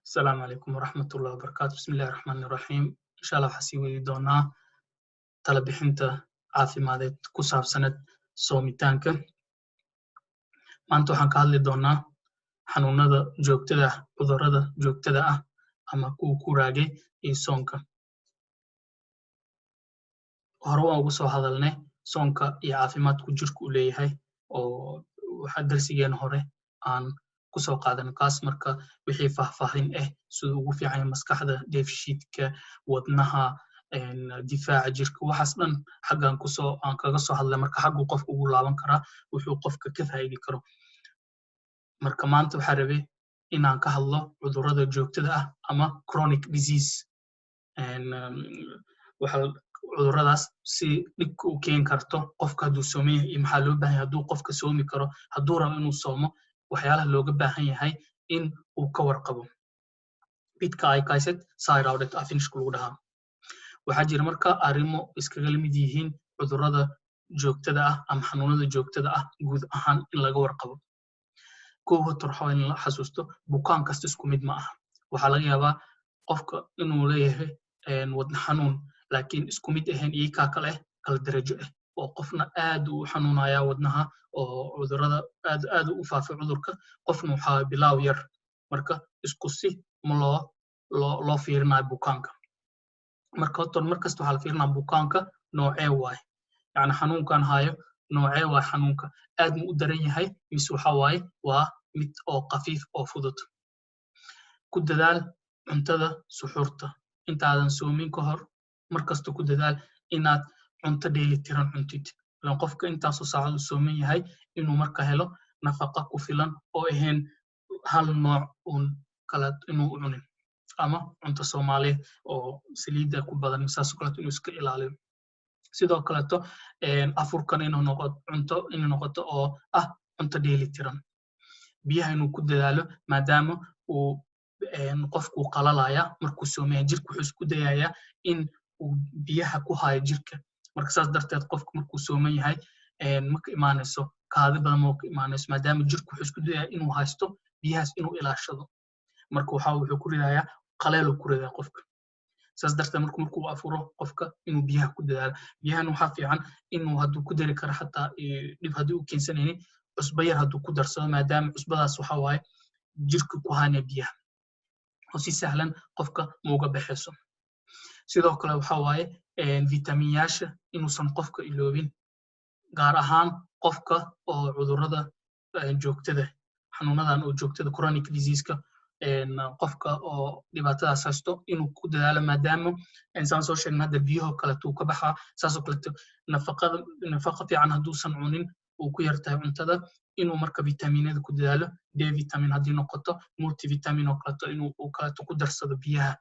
السلام عليكم ورحمة الله وبركاته. بسم الله الرحمن الرحيم. إن شاء الله waxaa sii wadi doonaa talo bixinta caafimadeed ku saabsanad soomitaanka. Maanta waxaan ka hadli doonaa xanuunada joogtada ah, cudurrada joogtada ah ama kuwa ku raagay iyo soonka. Hore waan uga soo hadalnay soonka iyo caafimaadku jirku u leeyahay oo waxaa darsigeena hore aan kusoo qaadan kaas marka wixii faahfaahin siduu ugu fiican yahay maskaxda, dheefshiidka, wadnaha, difaaca jirka, waxaas dhan xaggan aan kaga soo hadlay marka xagguu qofka ugu laaban karaa wuxuu qofka ka faa'iidi karo. Marka maanta waxaa rabay inaan ka hadlo cudurrada joogtada ah ama chronic disease. Cudurradaas si dhibka u keeni karto qofka hadduu sooman yahay iyo maxaa loo baahan yahay hadduu qofka soomi karo, hadduu rabo inuu soomo waxyaalaha looga baahan yahay in uu ka warqabo. Midka ay kayset thyroid afinish lagu dhahaa. Waxaa jira marka arrimo iskaga mid yihiin cudurrada joogtada ah ama xanuunada joogtada ah guud ahaan in laga warqabo. Kow waxaa in la xasuusto bukaan kasta isku mid ma aha. Waxaa laga yaabaa qofka inuu leeyahay wadne xanuun laakiin isku mid ahayn iyaga kale kala darajo ah oo qofna aad u xanuunaya wadnaha oo cudurrada aad u faafay cudurka, qofna waxaa bilaaw yar. Marka isku si ma loo fiirinayo bukaanka. Marka markasta waxaa la fiirinaa bukaanka noocee waaye, yacni xanuunkan hayo noocee waaye xanuunka, aad mu u daran yahay mise waxaa waaye waa mid oo khafiif oo fudud. Ku dadaal cuntada suxuurta intaadan soomin ka hor, markasta ku dadaal inaad cunto dheelitiran cuntid. Ilaan qofka intaasoo saacad u sooman yahay inuu marka helo nafaqo ku filan oo ahayn hal nooc kala inuu cunin ama cunto Soomaaliyeed oo saliidda ku badan misaas kaleeto inuu iska ilaaliyo. Sidoo kaleeto afurkan inuu noqoto oo ah cunto dheelitiran. Biyaha inuu ku dadaalo maadaama uu qofku qalalaya markuu sooman yahay, jirku wuxuu isku dayayaa in uu biyaha ku hayo jirka. Marka saas darteed qofku markuu sooman yahay ma ka imaanayso kaadi badan ma ka imaanayso maadaama jirku wuxuu isku dayayaa inuu haysto biyahaas inuu ilaashado. Marka wuxuu ku ridayaa qaleel ku ridaa qofka. Saas darteed markuu afuro qofka inuu biyaha ku dadaalo. Biyahan waxaa fiican inuu hadduu ku dari karo xataa dhib haddii u keensanaynin cusbo yar hadduu ku darsado maadaama cusbadaas waxaa waaye jirka ku haynaya biyaha oo si sahlan qofka ma uga baxayso. Sidoo kale waxaa waaye vitaminyaasha inuusan qofka iloobin, gaar ahaan qofka oo cudurrada joogtada xanuunadan oo joogtada chronic disease-ka qofka oo dhibaatadaas haysto inuu ku dadaalo maadaama saan soo sheegnay hadda biyaha kaleeto ka baxaa. Saasoo kaleeto nafaqa fiican hadduusan cunin uu ku yartahay cuntada inuu marka vitaminada ku dadaalo. D vitamin haddii noqoto, multivitamin oo kaleeto inuu kaleeto ku darsado biyaha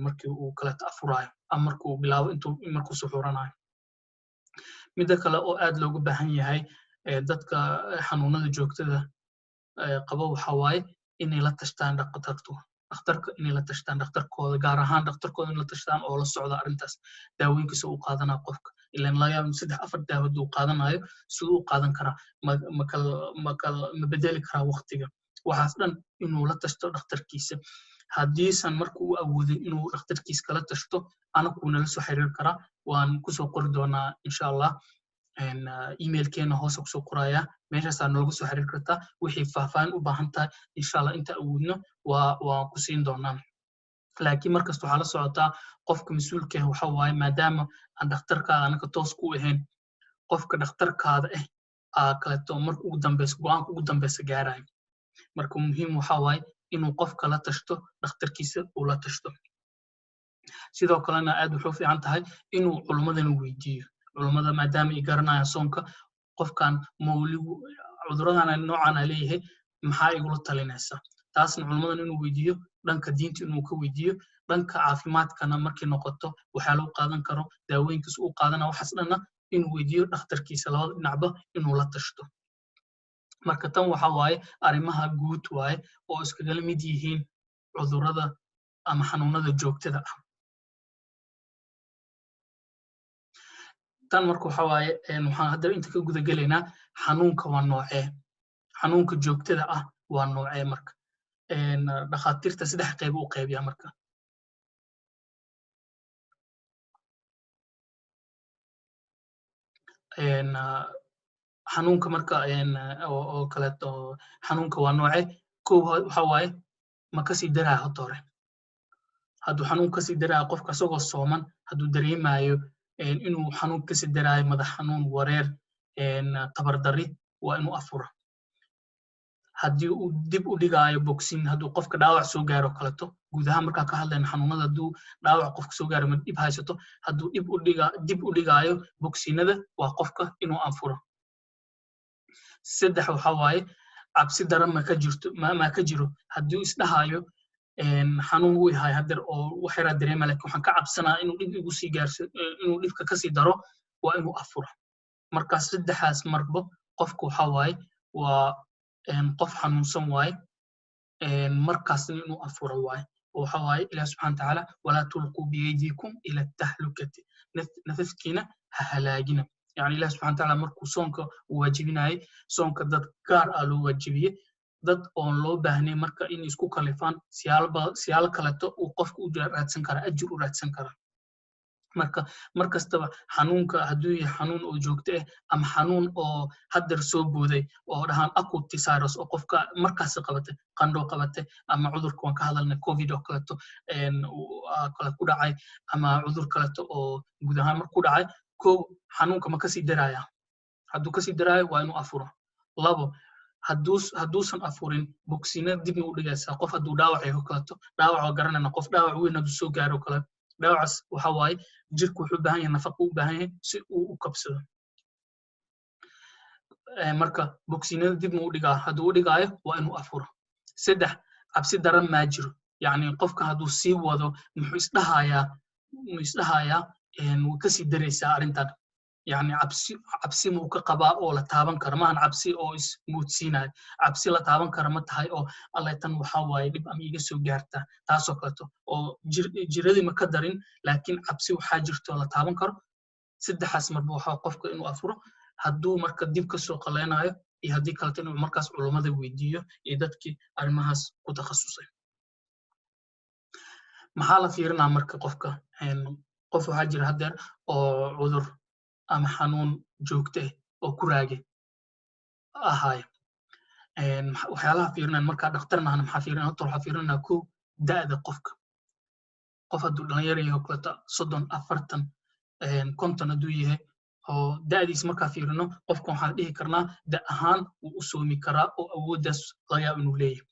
markii uu kaleeto afuraayo ama markuu bilaabo markuu suxuranayo. Midda kale oo aad looga baahan yahay dadka xanuunada joogtada qabo waxaa waaye inay la tashtaan dhakhtarkooda, gaar ahaan dhakhtarkooda in la tashtaan oo la socda arrintaas. Daawooyinkiisa uu qaadanaa qofka ilaan laga yaabo 3-4 daawo hadduu qaadanayo siduu u qaadan karaa ma bedeli karaa waqtiga. Waxaas dhan inuu la tashto dhakhtarkiisa. Haddiisan marka uu awoodin inuu dhakhtarkiisa kala tashto anagu nala soo xiriiri karaa, waan kusoo qori doonaa insha Allah. Emailkeena hoose kusoo qorayaa, meeshaasaa nooga soo xiriiri kartaa. Wixii faahfaahin u baahan tahay insha Allah inta awoodno waan ku siin doonaa. Laakiin markasta waxaa la socotaa qofka mas'uulka ah waxaa waaye maadaama aan dhakhtarkaada anaka toos ku ahayn, qofka dhakhtarkaada kaleeto marka ugu dambeysa go'aanka ugu dambeysa gaarayo. Marka muhiim waxaa waaye inuu qofka la tashto dhakhtarkiisa uu la tashto. Sidoo kalena aad wuxuu fiican tahay inuu culummadana weydiiyo. Culummada maadaama ay garanayaan soonka qofkan cudurradan noocan aan leeyahay maxaa igula talinaysa. Taasna culummadan inuu weydiiyo, dhanka diinta inuu ka weydiiyo, dhanka caafimaadkana markay noqoto waxaa lagu qaadan karo daawooyinkiisa uu qaadana waxaas dhanna inuu weydiiyo dhakhtarkiisa, labada dhinacba inuu la tashto. Marka tan waxaa waaye arrimaha guud waaye oo iskagala mid yihiin cudurrada ama xanuunada joogtada ah. Tan marka waxaa waaye waxaan hadda inta ka guda gelaynaa xanuunka waa noocee. Xanuunka joogtada ah waa noocee marka. dhakhaatiirta saddex qayb u qaybiyaa marka. xanuunka marka oo kaleeto xanuunka waa nooce kow waxa waaye ma kasii daraya horta hore hadduu xanuun kasii daraayo qofka isagoo sooman hadduu dareemayo inuu xanuun kasii daraayo madax xanuun wareer tabardarri waa inuu afuro haddii uu dib u dhigaayo bogsin hadduu qofka dhaawac soo gaaro kaleeto guud ahaan markaa ka hadlayna xanuunada hadduu dhaawac qofka soo gaaro ma dhib haysato hadduu dib u dhigaayo bogsinada waa qofka inuu afuro saddex waxa waaye cabsi daran ma ka jiro haddii isdhahayo xanuun uu yahay hadeer oo wax yaraa dareema laakiin waxaan ka cabsanaa inuu dhib igu sii gaarso inuu dhibka kasii daro waa inuu afuro markaas saddexaas marbo qofka waxa waaye waa qof xanuunsan waaye markaasna inuu afuro waaye waxa waaye ilaah subxana watacaala walaa tulquu biyaydiikum ila tahlukati nafafkiina ha halaagina yani ilaah subxana watacaala markuu soonka uu waajibinayay soonka dad gaar ah loo waajibiyey dad oon loo baahnay marka in isku kalifaan siyaalo kaleto uu qofka u raadsan karaa ajir u raadsan karaa marka markastaba xanuunka hadduu yahay xanuun oo joogto ah ama xanuun oo hadeer soo booday oo dhahaan acute virus oo qofka markaas qabatay qandho qabatay ama cudurka waan ka hadalnay covid oo kaleto kale ku dhacay ama cudur kaleto oo guud ahaan marka ku dhacay kow xanuunka ma kasii daraya hadduu kasii daraayo waa inuu afuro labo hadduusan afurin bogsina dibna u dhigaysaa qof hadduu dhaawac yaho kaleto dhaawac oo garanayna qof dhaawac weyn hadduu soo gaaro kale dhaawacaas waxa waaye jirku wuxuu u baahan yahay nafaqo u baahan yahay si uu u kabsado marka bogsinada dibna u dhigaa hadduu u dhigaayo waa inuu afuro saddex cabsi daran maa jiro yacni qofka hadduu sii wado muxuu isdhahayaa way kasii daraysaa arrintan يعني cabsi muu ka qabaa oo la taaban karo maahan cabsi oo ismuudsiinayo cabsi la taaban karo ma tahay oo alleetan waxa waaye dhib ama iga soo gaarta taasoo kaleto oo jiradii ma ka darin laakiin cabsi waxaa jirto la taaban karo saddexaas marba waxaa qofka inuu afuro hadduu marka dib kasoo qaleynayo iyo haddii kaleto inuu markaas culummada weydiiyo iyo dadkii arrimahaas ku takhasusay maxaa la fiirinaa marka qofka qof waxaa jira hadeer oo cudur ama xanuun joogto ah oo ku raage ahaayo waxyaalaha fiirinaan markaa dhakhtarnahana maxaa fiirinaa horta waxaa fiirinaa kow da'da qofka qof hadduu dhalinyaro yahay kaleto 30 40 50 hadduu yahay oo da'diis markaa fiirino qofka waxaan dhihi karnaa da ahaan wuu u soomi karaa oo awooddaas laga yaabo inuu leeyahay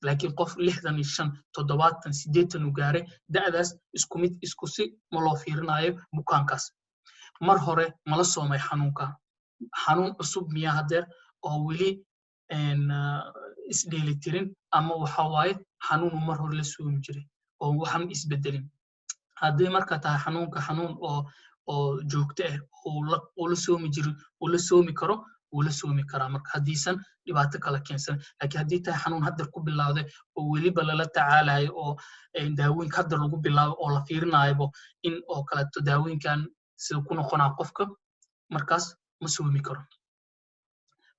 laakiin qof 65 70 80 uu gaaray da'daas isku si ma loo fiirinayo bukaankaas mar hore mala soomay xanuunka xanuun cusub miyaa hadeer oo weli isdheelitirin ama waxa waaye xanuunu mar hore la soomi jiray oo waxan isbedelin haddii marka tahay xanuunka xanuun oo joogto ah oo la soomi jirin oo la soomi karo wuu la soomi karaa marka haddiisan dhibaato kala keensan laakiin haddii tahay xanuun hadeer ku bilowday oo weliba lala tacaalayo oo daawooyinka hadeer lagu bilaabo oo la fiirinayobo in oo kaleto daawooyinkan sida ku noqonaa qofka markaas ma soomi karo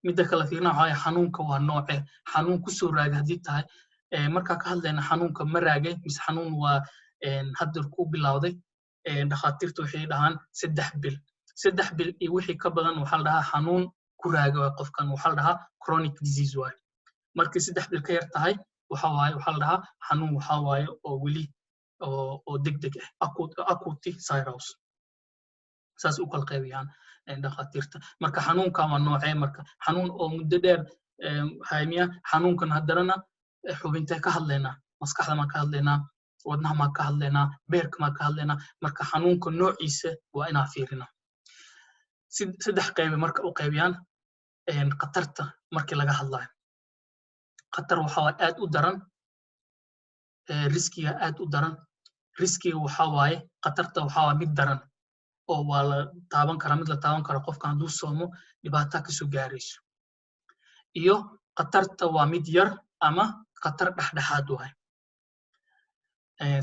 midda kale fiirina waxaa xanuunka waa nooce xanuun kusoo raagay haddii tahay markaa ka hadlayna xanuunka ma raagay mise xanuun waa hadeer ku bilowday dhakhaatiirta waxay dhahaan 3 bil iyo wixii ka badan waxaa la dhahaa xanuun ku raagay waa qofkan waxaa la dhahaa chronic disease waaye markii 3 bil ka yar tahay waxaa la dhahaa xanuun waxaa waaye oo weli oo degdeg ah acute virus saas u kala qaybiyaan dhakhaatiirta marka xanuunkan waa noocee marka xanuun oo muddo dheer haymiya xanuunkan hadarana xubintee ka hadlaynaa maskaxda maan ka hadlaynaa wadnaha maan ka hadlaynaa beerka maan ka hadlaynaa marka xanuunka noociisa waa inaa fiirina saddex qaybe marka u qaybiyaan khatarta markii laga hadlayo khatar waxa waaye aad u daran riskiga aad u daran riskiga waxa waaye khatarta waxa waaye mid daran oo waa la taaban karaa mid la taaban karo qofka hadduu soomo dhibaato kasoo gaarayso iyo khatarta waa mid yar ama khatar dhexdhexaad waay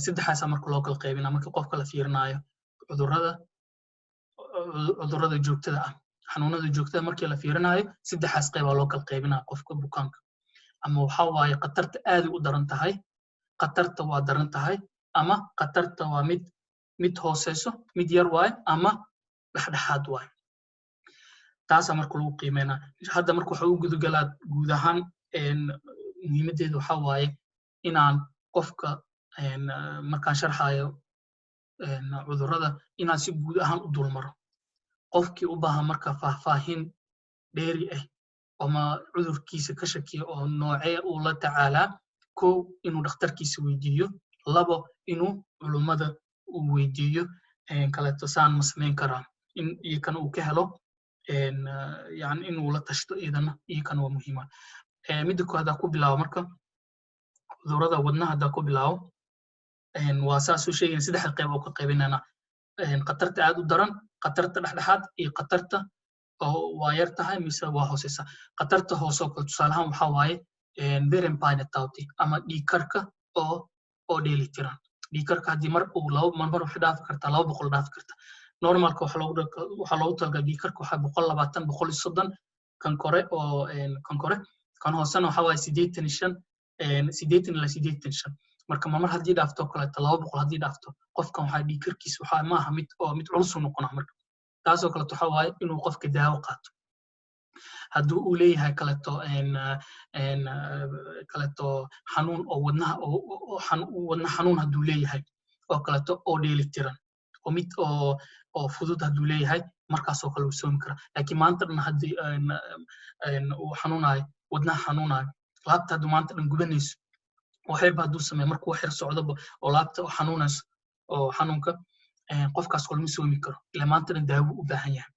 saddexaasa marka loo kala qaybinaa markii qofka la fiirinayo cudurrada joogtada ah xanuunada joogtada markii la fiirinayo saddexaas qaybaa loo kala qaybinaa qofka bukaanka ama waxa waaye qatarta aad u daran tahay qatarta waa daran tahay ama qatarta waa mid hooseyso mid yar waaye ama dhexdhexaad waaye taasa marka lagu qiimeynaa hadda marka waxa uu gudagalaa guud ahaan muhiimadeedu waxa waaye inaan qofka markaan sharxayo cudurrada inaan si guud ahaan u dulmaro qofkii u baahan marka faahfaahin dheeri ah ama cudurkiisa ka shakiya oo noocee uu la tacaalaa kow inuu dhakhtarkiisa weydiiyo labo inuu culummada uu weydiiyo kaleeto saan ma samayn karaa in iyakana uu ka helo yani inuu la tashto iyadana iyakana waa muhiima midda koowaad hadaa ku bilaabo marka cudurrada wadnaha hadaa ku bilaabo waa saasuu sheegayna saddexda qayb oo ka qaybinayna qatarta aad u daran qatarta dhexdhexaad iyo qatarta oo waa yar tahay mise waa hooseysa qatarta hoose oo kale tusaale ahaan waxaa waaye Beren-Bine tauti ama dhiigkarka oo dheelitiran dhiigkarka haddii mar uu mar waxay dhaafi kartaa 200 dhaafi karta normalka waxaa loogu talagalay dhiigkarka waxaa 120 130 kan kore oo kan hoosena waxaa waaye 80 ilaa 85 marka mar haddii dhaafto kaleeto 200 haddii dhaafto qofkan waxaa dhiigkarkiisa waxaa maaha mid culus u noqonaa marka taasoo kaleeto waxaa waaye inuu qofka daawo qaato hadduu uu leeyahay kaleeto xanuun oo wadna xanuun hadduu leeyahay oo kaleeto oo dheelitiran oo mid oo fudud hadduu leeyahay markaasoo kale uu soomi karaa laakiin maanta dhan haddii uu xanuunayo wadnaha xanuunayo laabta hadduu maanta dhan gubanayso waxayba hadduu sameeyo markuu wax yar socdoba oo laabta oo xanuunayso oo xanuunka qofkaas kolma soomi karo ilaa maanta dhan daawo u baahan yahay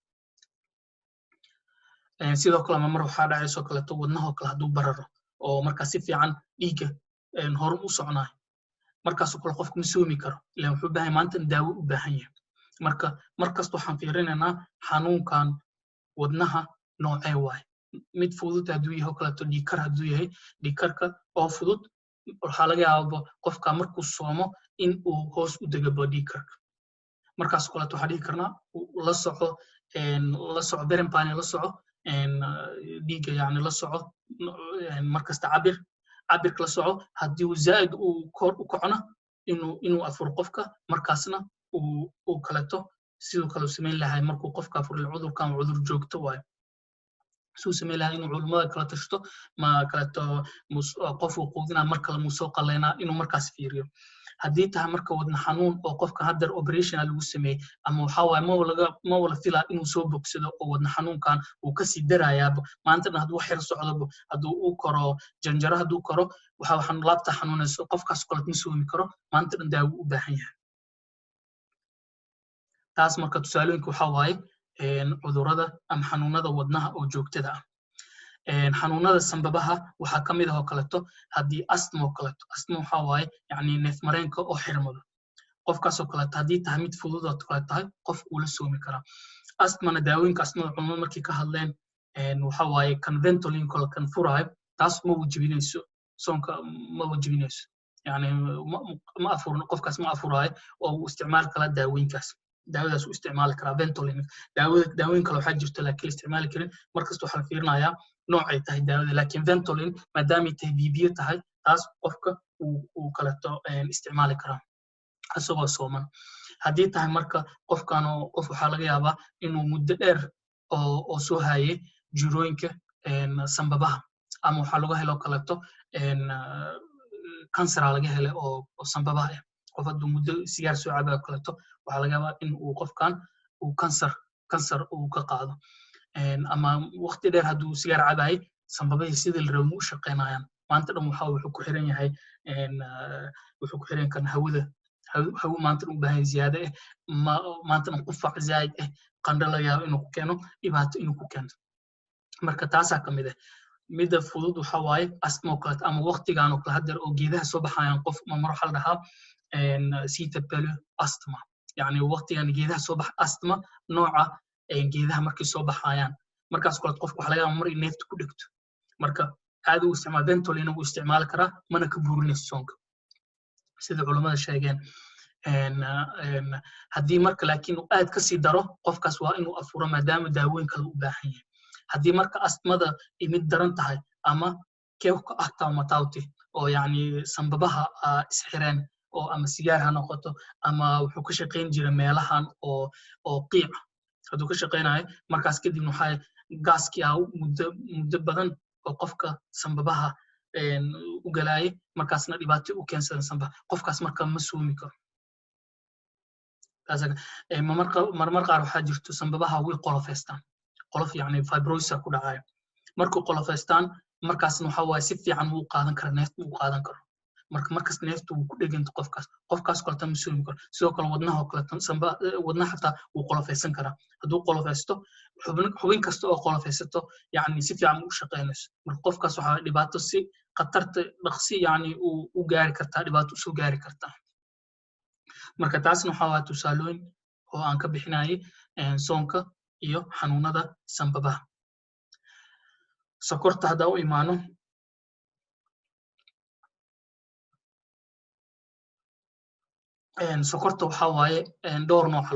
sidoo kale mar waxaa dhacayso kaleeto wadnahoo kale hadduu bararo oo markaa si fiican dhiigga horu u soconayo markaasoo kale qofka ma soomi karo ilaa wuxuu baahan yahay maanta dhan daawo u baahan yahay marka markasta waxaan fiirinaynaa xanuunkan wadnaha noocee waaye mid fudud hadduu yahay oo kaleeto dhiigkar hadduu yahay dhiigkarka oo fudud waxaa laga yaabaa qofka markuu soomo in uu hoos u degabo dhiigkarka markaas kaleeto waxaa dhihi karnaa la soco Beren-Bine la soco dhiigga yani la soco markasta cabirka la soco haddii uu zaa'id uu kor u kacona inuu afuro qofka markaasna uu kaleeto sidoo kale u samayn lahay markuu qofka afuro cudurkan cudur joogto waayo suu samayn lahaa inuu culummada kala tashto ma kaleeto qof uu quudinaa mar kale muu soo qalaynaa inuu markaas fiiriyo haddii tahay marka wadna xanuun oo qofka haddeer operationa lagu sameeyey ama waxaa waaye ma wala filaa inuu soo bogsado oo wadna xanuunkan uu kasii darayaaba maanta dhan hadduu wax yar socdoba hadduu uu koro janjaro hadduu koro waxaa laabta xanuunayso qofkaas kolet ma soomi karo maanta dhan daawo u baahan yahay taas marka tusaalooyinka waxaa waaye cudurrada ama xanuunada wadnaha oo joogtada ah xanuunada sanbabaha waxaa ka mid ah oo kaleeto haddii astma oo kaleeto astma waxaa waaye yani neef mareenka oo xirmado qofkaasoo kaleeto haddii tahay mid fudud oo kale tahay qof uu la soomi karaa astmana daawooyinka astmada culimada markii ka hadleen waxaa waaye kan Ventolin kale kan furaayo taas ma wajibinayso soonka ma wajibinayso yani ma afurno qofkaas ma afuraayo oo uu isticmaali kala daawooyinkaas daawadaas u isticmaali karaa Ventolin daawooyin kale waxaa jirto laakiin isticmaali karin markasta waxaa la fiirinayaa noocay tahay daawada laakiin Ventolin maadaamay tahay bibiyo tahay taas qofka uu kaleeto isticmaali karaa asagoo sooman haddii tahay marka qofkan qof waxaa laga yaabaa inuu muddo dheer oo soo hayay jirooyinka sanbabaha ama waxaa laga helo kaleeto kansara laga helay oo sanbabaha ah qof hadduu muddo sigaar soo cabaa kaleeto waxaa laga yaabaa in uu qofkan uu kansar uu ka qaado ama waqti dheer hadduu sigaar cabaayay sanbabahii sidii la rabo ma u shaqaynayaan maanta dhan wuxuu ku xiran yahay wuxuu ku xiran kan hawo maanta dhan u baahan ziyaado ah maanta dhan qufac zaa'id ah qandho laga yaabo inuu ku keeno dhibaato inuu ku keento marka taasaa ka mid ah midda fudud waxaa waaye astma oo kaleeto ama waqtigan oo kale haddeer oo geedaha soo baxayaan qof mar waxaa la dhahaa cetabelo astma yani waqtigan geedaha soo baxa astma nooca geedaha markay soo baxayaan markaas kaleeto qofka waxaa laga yaabaa mar in neefta ku dhegto marka caadi uu isticmaal Ventolin uu isticmaali karaa mana ka buurinayso soonka sida culimada sheegeen haddii marka laakiin uu aad kasii daro qofkaas waa inuu afuro maadaama daawooyin kale u baahan yahay haddii marka astmada mid daran tahay ama keewka acta matauti oo yani sanbabaha isxireen oo ama sigaar ha noqoto ama wuxuu ka shaqayn jiray meelahan oo qiic hadduu ka shaqaynayo markaas kadib waxaa gaaskii muddo badan oo qofka sanbabaha u galaayay markaasna dhibaato u keensadan sanbaha qofkaas marka ma soomi karo marmar qaar waxaa jirto sanbabaha way qolofeystaan qolof yani fibrosis ku dhacayo markuu qolofeystaan markaasna waxaa waaye si fiican uu qaadan kara neefta uu qaadan karo markas neefta uu ku dheganta qofkaas kaleta ma soomi karo sidoo kale wadnaha xataa wuu qolofeysan karaa hadduu qolofeysto xubin kasta oo qolofeysato yani si fiican u shaqaynayso marka qofkaas waxaa dhibaato si khatarta dhaqsi yani u gaari kartaa dhibaato usoo gaari kartaa marka taasna waxaa waa tusaalooyin oo aan ka bixinayay soonka iyo xanuunada sanbabaha sokorta haddaa u imaano sokorta waxaa waaye dhowr nooca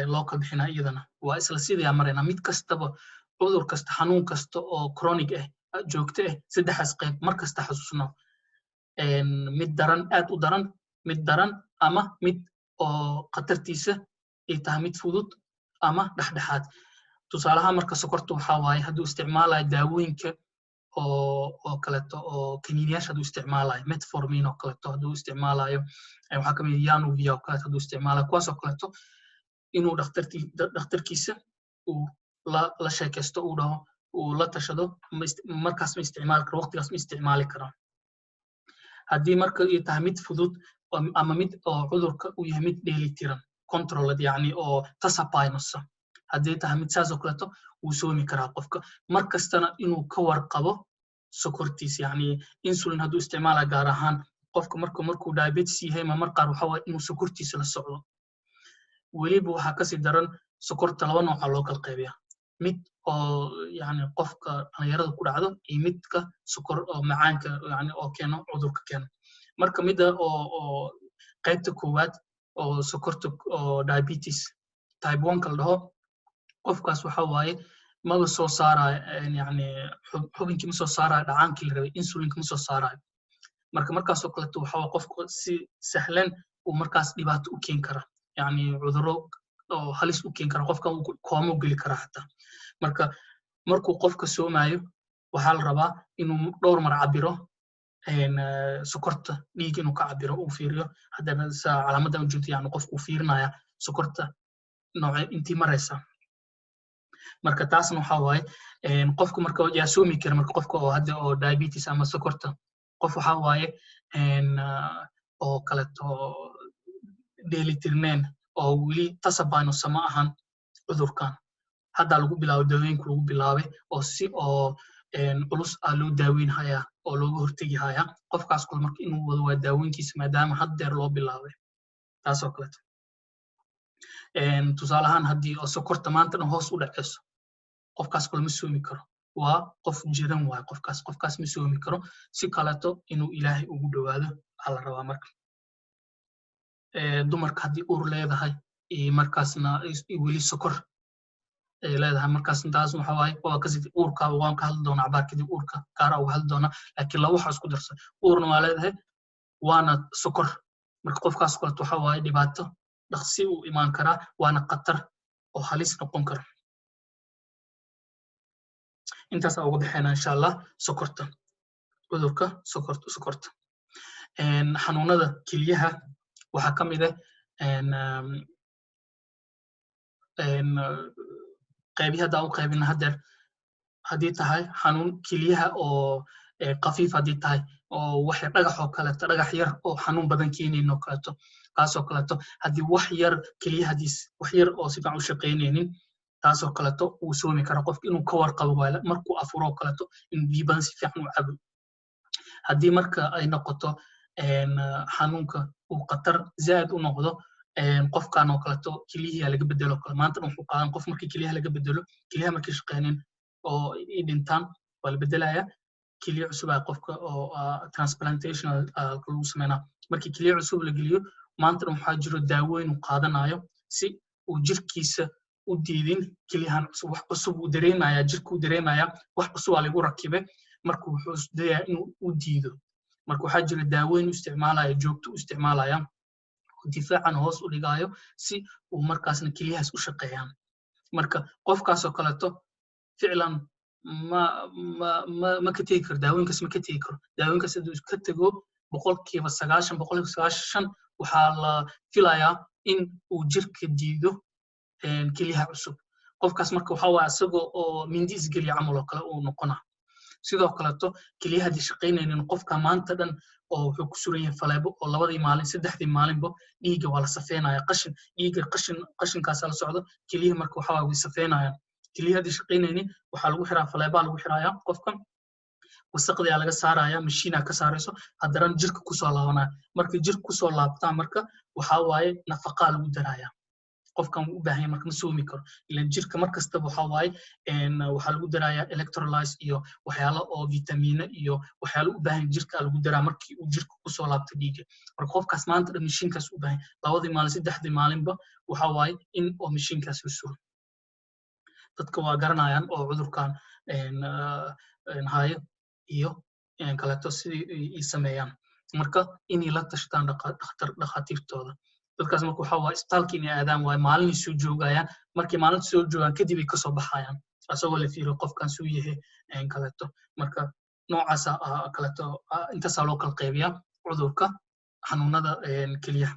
loo kala bixinaa iyadana waa isla sidaa marayna mid kastaba cudur kasta xanuun kasta oo chronic joogto saddexaas qayb mar kasta xasuusno mid daran aad u daran mid daran ama mid oo khatartiisa ay tahay mid fudud ama dhexdhexaad tusaalaha marka sokorta waxaa waaye hadduu isticmaalayo daawooyinka oo kaleeto oo kaniiniyaasha hadduu isticmaalayo metformin oo kaleeto hadduu isticmaalayo waxaa kamid yanuvia oo kaleeto hadduu isticmaalayo kuwaas oo kaleeto inuu dhakhtarkiisa uu la sheekaysto uu dhaho uu la tashado markaas ma isticmaali karo waqtigaas ma isticmaali karaan haddii marka ay tahay mid fudud ama mid oo cudurka uu yahay mid dheelitiran controlled yani oo tasapaynosa haddii tahay mid saas oo kaleeto wuu soomi karaa qofka mar kastana inuu ka warqabo sokortiisa yani insulin hadduu isticmaala gaar ahaan qofka markuu diabetes yahay mar qaar waxaa waaye inuu sokortiisa la socdo weliba waxaa kasii daran sokorta laba nooca loo kala qaybiya mid oo yani qofka dhalinyarada ku dhacdo iyo midka sokor oo macaanka yani oo keeno cudurka keeno marka midda oo qaybta koowaad oo sokorta oo diabetes type 1 kala dhaho qofkaas waxaa waaye maba soo saarayo yani xubinkii ma soo saarayo dhacaankii la rabay insulinka ma soo saarayo markaasoo kaleeto waxaa qofka si sahlan uu markaas dhibaato u keeni kara yani cudurro oo halis u keeni kara qofka uu koomo geli kara xataa markuu qofka soomayo waxaa la rabaa inuu dhowr mar cabiro sokorta dhiig inuu ka cabiro uu fiiriyo haddana calaamadan ujeedo yani qofku fiirinaya sokorta nooce intii maraysa marka taasna waxaa waaye qofka marka yaa soomi kara marka qofka oo hadda oo diabetes ama sokorta qof waxaa waaye oo kaleeto dheelitirneen oo weli tasapaynosa ma ahan cudurkan haddaa lagu bilaabo daawooyinka lagu bilaabay oo si oo culus loo daaweyn hayaa oo looga hortegi hayaa qofkaas kule marka inuu wado waa daawooyinkiisa maadaama haddeer loo bilaabay taasoo kaleeto tusaale ahaan haddii oo sokorta maantana hoos u dhaceyso qofkaas kule ma soomi karo waa qof jiran waaye qofkaas ma soomi karo si kaleeto inuu ilaahay ugu dhowaado waxaa la rabaa marka dumarka haddii uur leedahay markaasna weli sokor ay leedahay markaasna taas waxaa waaye waa kasii uurka waan ka hadli doonaa cabaar kadib uurka gaara uga hadli doonaa laakiin laba waxa isku darsan uurna waa leedahay waana sokor marka qofkaas kaleeto waxaa waaye dhibaato dhaqsi u imaan karaa waana khatar oo halis noqon kara intaas uga baxayna insha allah sokorta cudurka sokorta xanuunada kelyaha waxaa ka mid qaybihi haddaa u qaybina haddeer haddii tahay xanuun kelyaha oo khafiif haddii tahay oo wax dhagax oo kaleeto dhagax yar oo xanuun badan keenayno kaleeto kaasoo kaleeto haddii wax yar kelyahadiis wax yar oo si fiican u shaqaynaynin taasoo kaleeto uu soomi kara qofka inuu ka warqabo waala markuu afuro kaleeto inuu biyo badan si fiican u cabo haddii marka ay noqoto xanuunka uu khatar zaad u noqdo qofkan oo kaleeto kelyaha laga bedelo kale maanta wuxuu qaadan qof markii kelyaha laga bedelo kelyaha markii shaqeyneen oo ay dhintaan waa la bedelaya kelyo cusub ah qofka oo transplantation lagu sameynaa markii kelyo cusub la geliyo maanta waxaa jiro daawooyin uu qaadanayo si uu jirkiisa u diidin kelyahan cusub wax cusub uu dareemaya jirku dareemaya wax cusub lagu rakibay marka wuxuu isdayaa inuu u diido marka waxaa jira daaweyn u isticmaalaya joogto u isticmaalaya difaacan hoos u dhigayo si uu markaasna keliyahaas u shaqeeyaan marka qofkaasoo kaleeto ficlan ma ka tegi karo daawooyinkaas ma ka tegi karo daawooyinkaas hadduu ka tego 90% waxaa la filayaa in uu jirka diido keliyaha cusub qofkaas marka waxaa waaye isagoo oo mindi isgeliya camal oo kale uu noqonaa sidoo kaleeto keliyaha haddii shaqaynaynin qofka maanta dhan oo wuxuu ku suran yahay faleebo oo 2 maalin 3 maalinba dhiigga waa la safeynaya dhiigga qashinkaas la socdo keliyaha marka waxaa way safeynayaan keliyaha haddii shaqaynaynin waxaa lagu xiraa faleebaa lagu xirayaa qofka wasaqda laga saaraya mashiina ka saarayso haddana jirka ku soo laabanaya marka jirka ku soo laabtaa marka waxa waaye nafaqa lagu daraya qofkan u baahan marka ma soomi karo ilaan jirka markasta waxa waaye waxa lagu daraya electrolytes iyo waxyaalo oo vitamina iyo waxyaalo u baahan jirka lagu daraa markii uu jirka ku soo laabto dhiigga marka qofkaas maanta dhan mashiinkaas u baahan 2 maalin 3 maalinba waxa waaye in oo mashiinkaas u suro dadka waa garanayaan oo cudurkan hayo iyo kaleeto sidii ay sameeyaan marka inay la tashtaan dhakhaatiirtooda dadkaas marka waxa waa isbitaalka inay aadaan waa maalin soo joogayaan markii maalinta soo joogaan kadib ay ka soo baxayaan asagoo la fiiriyo qofkan suu yahay kaleeto marka noocaas kaleeto intaas loo kala qaybiyaa cudurka xanuunada keliyaha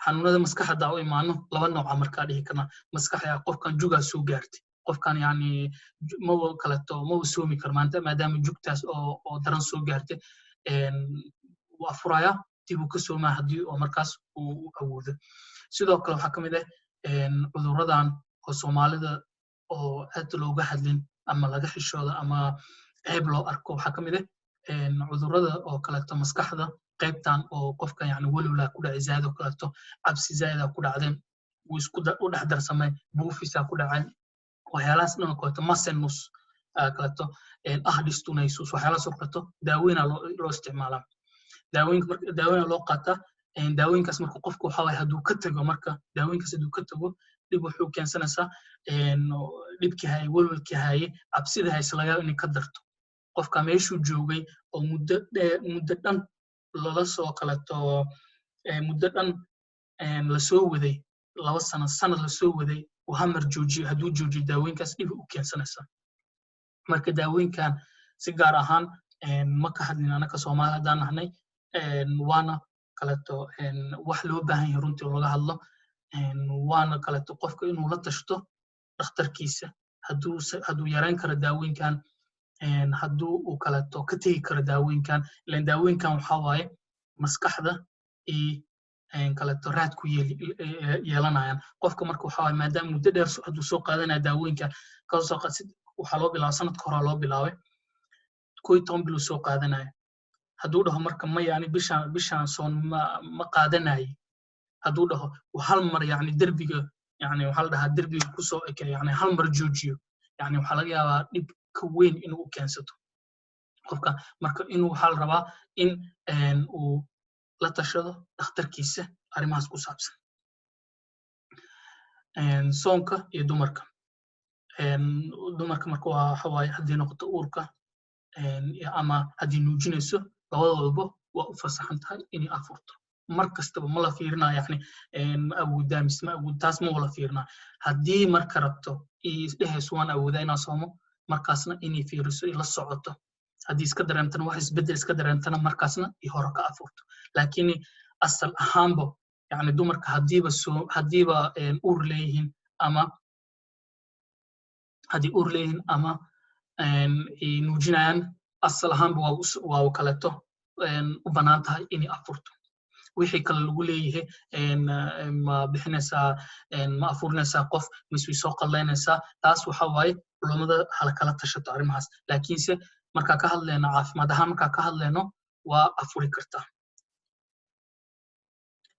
xanuunada maskaxda oo imaano 2 nooc marka dhihi karna maskaxda qofkan juga soo gaartay qofkan yani ma kaleeto ma soomi karo maadaama jugtaas oo daran soo gaartay waa furaya dib u ka sooma hadii oo markaas uu awoodo sidoo kale waxa kamid ah cuduradan oo Soomaalida oo aad looga hadlin ama laga xishoodo ama qayb loo arko waxa kamid ah cudurada oo kaleeto maskaxda qaybtan oo qofka yani walwala ku dhacay zaad oo kaleeto cabsi zaad ku dhacdeen uu isku u dhaxdarsamay buufisa ku dhacay waxyaalahaas dhan oo masenus kaleeto distunaysus waxyaalahaas oo kaleeto daaweyn loo isticmaalaa daaweyn loo qaataa daawooyinkaas marka qofku waxa way haduu ka tago marka daawooyinkaas haduu ka tago dib wuxuu keensanaysaa dhibkii hay walwalkii hay cabsida hay islaga in ka darto qofka meeshuu joogay oo muddo dhan lala soo qalato muddo dhan la soo waday 2 sano la soo waday oo hamar joojiyo haduu joojiyo daawooyinkaas dib u keensanaysaa marka daawooyinkan si gaar ahaan ma ka hadlin anaka Soomaaliya hadaan nahnay waana kaleeto wax loo baahan yahay runtii laga hadlo waana kaleeto qofka inuu la tashto dhakhtarkiisa haduu yareyn karo daawooyinkan haduu uu kaleeto ka tagi karo daawooyinkan ilaan daawooyinkan waxa waaye maskaxda kaleeto raad ku yeelanayaan qofka marka waxa waaye maadaama muddo dheer haduu soo qaadanayo daawooyinkan ka soo qaadsid waxa loo bilaabay sanadka hore loo bilaabay 11 bil soo qaadanayo haduu dhaho marka ma yani bishan soo ma qaadanay haduu dhaho hal mar yani darbiga yani waxa la dhahaa darbiga ku soo ekay yani hal mar joojiyo yani waxa laga yaabaa dib ka weyn inuu u keensato qofka marka inuu waxa la rabaa in uu la tashado dhakhtarkiisa arimahaas ku saabsan soonka iyo dumarka marka waxa waaye hadii noqoto uurka ama hadii nuujinayso labadooduba waa u fasaxan tahay inay afurto markastaba ma la fiirinayo yani ma awoodaa mise ma awood taas ma wala fiirinaa hadii marka rabto isdhehayso waan awoodaa inaan soomo markaasna inay fiiriso la socoto hadii iska dareentana wax isbedel iska dareentana markaasna hore ka afurto laakiin asal ahaanba yani dumarka hadiiba uur leeyihiin ama hadii uur leeyihiin ama nuujinayaan asal ahaanba waa kaleeto u banaan tahay inay afurto wixii kale lagu leeyahay ma bixinaysaa ma afurinaysaa qof mise soo qalaynaysaa taas waxa waaye culimada kala tashato arimahaas laakiinse marka ka hadlayno caafimaad ahaan marka ka hadlayno waa afuri kartaa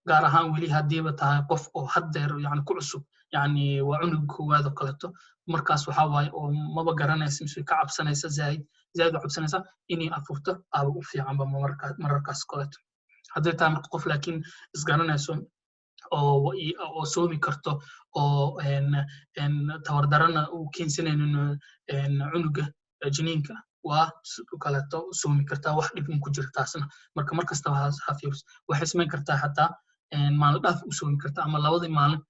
gaar ahaan weli hadiiba tahay qof oo haddeer yani ku cusub yani waa cunug koowaad oo kaleeto markaas waxa waaye oo maba garanaysa mise ka cabsanaysa zaid u cabsanaysa inay afurto aba u fiicanba mararkaas kaleeto haddii tahay marka qof laakiin isgaranayso oo soomi karto oo tawardarana uu keensanaynin cunuga jiniinka waa kaleeto soomi kartaa wax dhib ku jira taasna marka markastaba ha fiiris waxay samayn kartaa xataa maalin dhaaf u soomi kartaa ama labadii maalin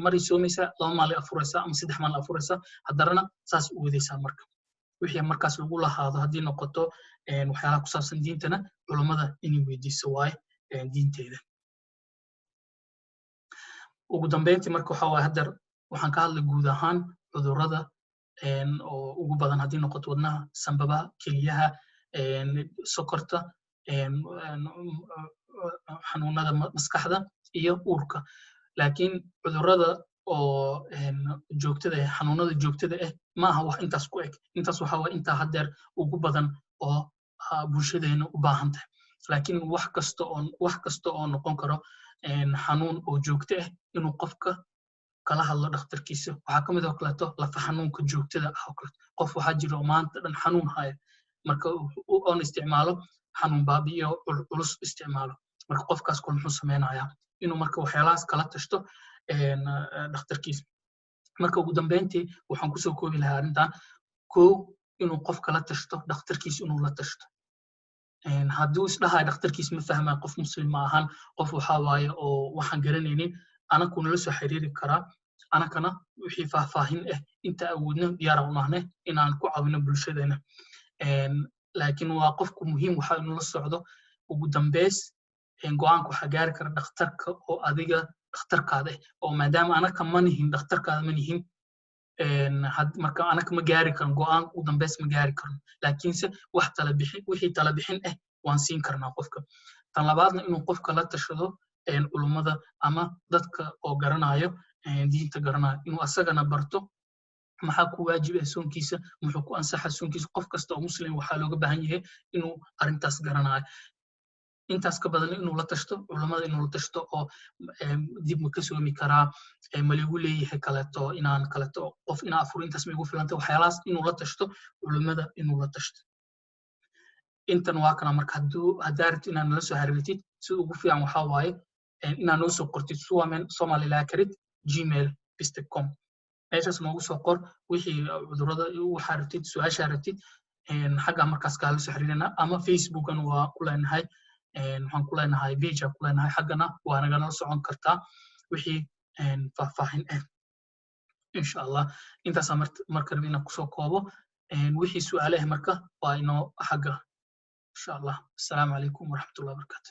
maray soomaysaa 2 maalin afuraysaa ama 3 maalin afuraysaa haddana saas u wadaysaa marka wixii markaas lagu lahaado haddii noqoto waxyaalaha ku saabsan diintana culummada inay weydiiso waaye diinteeda ugu dambeyntii marka waxa waaye hadda waxaan ka hadlay guud ahaan cudurrada oo ugu badan haddii noqoto wadnaha sanbabaha keliyaha sokorta xanuunada maskaxda iyo uurka laakiin cudurrada oo joogtada ah xanuunada joogtada ah ma aha wax intaas ku eg intaas waxa waa inta haddeer ugu badan oo bulshadeena u baahan tahay laakiin wax kasta oo noqon karo xanuun oo joogto ah inuu qofka kala hadlo dhakhtarkiisa waxaa ka mid oo kaleeto lafa xanuunka joogtada ah oo kaleeto qof waxaa jira oo maanta dhan xanuun haya marka oon isticmaalo xanuun baabi'iyo culus isticmaalo marka qofkaas kul muxuu samaynayaa inuu marka waxyaalahaas kala tashto dhakhtarkiisa marka ugu dambeyntii waxaan kusoo koobi lahaa arrintan kow inuu qof kala tashto dhakhtarkiisa inuu la tashto hadduu isdhahay dhakhtarkiisa ma fahmaa qof muslim ma ahan qof waxaa waaye oo waxaan garanaynin anaku nala soo xiriiri karaa anakana wixii faahfaahin ah inta awoodna diyaar u nahnay inaan ku caawino bulshadeena laakiin waa qofku muhiim waxa inuu la socdo ugu dambeys go'aanka waxaa gaari kara dhakhtarka oo adiga dhakhtarkaada oo maadaama anaka ma nihin dhakhtarkaada ma nihin marka anaka ma gaari karan go'aan ugu dambeys ma gaari karno laakiinse wixii tala bixin ah waan siin karnaa qofka tan labaadna inuu qofka la tashado culummada ama dadka oo garanayo diinta garanayo inuu asagana barto maxaa ku waajib ah soonkiisa muxuu ku ansaxa soonkiisa qof kasta oo muslim waxaa looga baahan yahay inuu arrintaas garanayo intaas ka badan inuu la tashto culummada inuu la tashto oo dib ma ka soomi karaa ma ligu leeyahay kaleeto inaan kaleeto qof inaa afur intaas ma igu filanta waxyaalahaas inuu la tashto culummada inuu la tashto intan waa kana marka haddaa rabtid inaad nala soo xiriirtid sida ugu fiican waxaa waaye inaad noo soo qortid somalilacarit@gmail.com meeshaas noogu soo qor wixii cudurrada waxaa rabtid su-aashaa rabtid xagga markaas kaala soo xiriirina ama facebookan waa ku leenahay waxaan ku leenahay page ku leenahay xaggana waa nagala socon kartaa wixii faahfaahin ah insha allah intaas marka rabin inaan kusoo koobo wixii su'aalaha marka waa inoo xagga insha allah assalaamu calaykum waraxmatullahi wabarakaatu